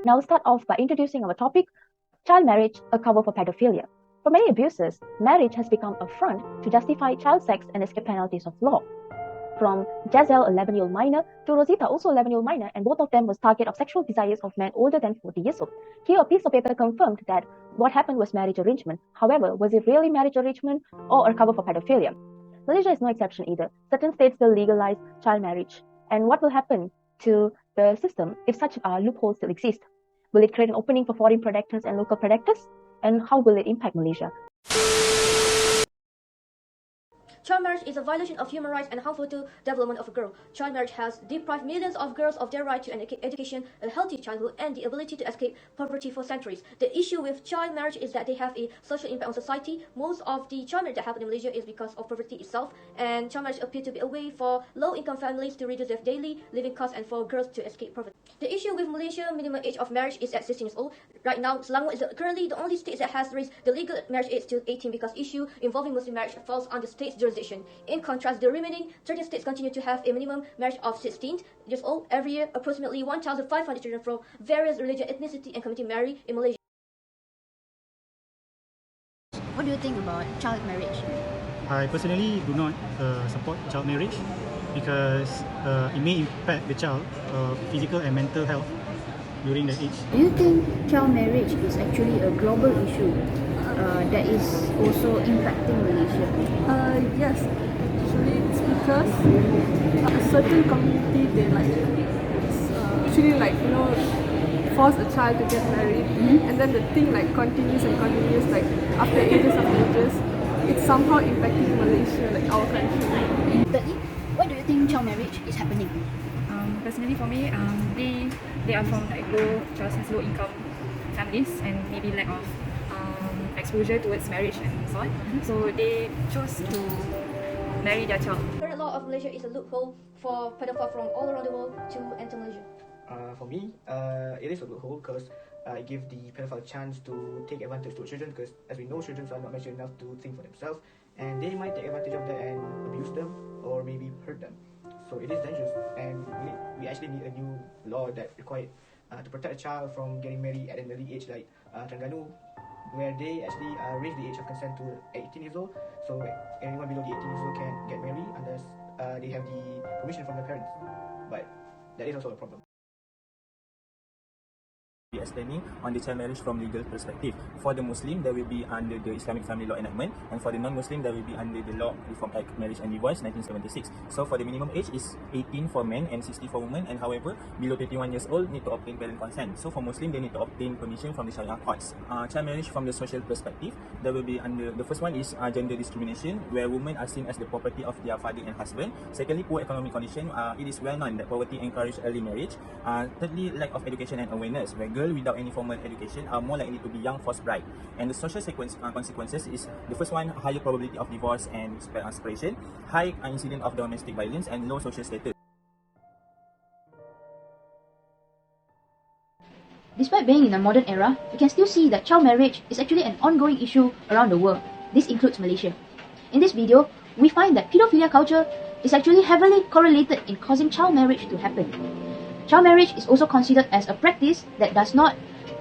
Now start off by introducing our topic, child marriage, a cover for pedophilia. For many abusers, marriage has become a front to justify child sex and escape penalties of law. From Rizal, a 11-year-old minor, to Rosita, also 11-year-old minor, and both of them was target of sexual desires of men older than 40 years old. Here, a piece of paper confirmed that what happened was marriage arrangement. However, was it really marriage arrangement or a cover for pedophilia? Malaysia is no exception either. Certain states still legalize child marriage. And what will happen to the system if such loopholes still exist? Will it create an opening for foreign predators and local predators? And how will it impact Malaysia? Child marriage is a violation of human rights and harmful to development of a girl. Child marriage has deprived millions of girls of their right to an education, a healthy childhood, and the ability to escape poverty for centuries. The issue with child marriage is that they have a social impact on society. Most of the child marriage that happen in Malaysia is because of poverty itself, and child marriage appear to be a way for low-income families to reduce their daily living costs and for girls to escape poverty. The issue with Malaysia minimum age of marriage is at 16 years old. Right now, Selangor is currently the only state that has raised the legal marriage age to 18 because issue involving Muslim marriage falls under state's jurisdiction. In contrast, the remaining 30 states continue to have a minimum marriage of 16 years old. Every year, approximately 1,500 children from various religion, ethnicity, and community marry in Malaysia. What do you think about child marriage? I personally do not support child marriage because it may impact the child physical and mental health during that age. Do you think child marriage is actually a global issue that is also impacting Malaysia? Yes, actually it's because a certain community, they force a child to get married, and then the thing continues and continues after ages of ages. It's somehow impacting Malaysia, our country. Thirdly, why do you think child marriage is happening? Personally for me, they are from low income families and maybe lack of exposure towards marriage and so on. So they chose to marry their child. The current law of Malaysia is a loophole for pedophiles from all around the world to enter Malaysia. For me, it is a loophole because it gives the pedophile a chance to take advantage to children, because as we know, children are not mature enough to think for themselves, and they might take advantage of that and abuse them or maybe hurt them. So it is dangerous, and we actually need a new law that required to protect a child from getting married at an early age, like Terengganu, where they actually raise the age of consent to 18 years old. So anyone below the 18 years old can get married unless they have the permission from their parents. But that is also a problem. Explaining on the child marriage from legal perspective. For the Muslim, there will be under the Islamic Family Law Enactment, and for the non-Muslim, there will be under the Law Reform Act, Marriage and Divorce, 1976. So for the minimum age is 18 for men and 60 for women, and however, below 21 years old need to obtain parent consent. So for Muslim, they need to obtain permission from the Sharia courts. Child marriage from the social perspective, there will be under, the first one is gender discrimination, where women are seen as the property of their father and husband. Secondly, poor economic condition. It is well known that poverty encourages early marriage. Thirdly, lack of education and awareness, where girls without any formal education are more likely to be young forced bride. And the social consequences is the first one, higher probability of divorce and separation, high incidence of domestic violence, and low social status. Despite being in a modern era, we can still see that child marriage is actually an ongoing issue around the world. This includes Malaysia. In this video, we find that pedophilia culture is actually heavily correlated in causing child marriage to happen. Child marriage is also considered as a practice that does not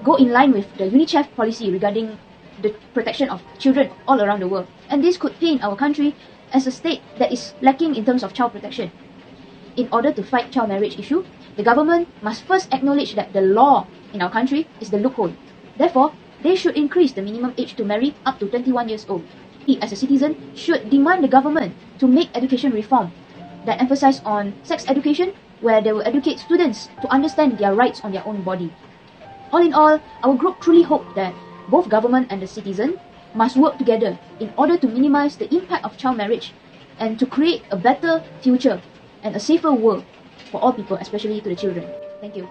go in line with the UNICEF policy regarding the protection of children all around the world. And this could paint our country as a state that is lacking in terms of child protection. In order to fight child marriage issue, the government must first acknowledge that the law in our country is the loophole. Therefore, they should increase the minimum age to marry up to 21 years old. We as a citizen should demand the government to make education reform that emphasize on sex education, where they will educate students to understand their rights on their own body. All in all, our group truly hope that both government and the citizen must work together in order to minimize the impact of child marriage and to create a better future and a safer world for all people, especially to the children. Thank you.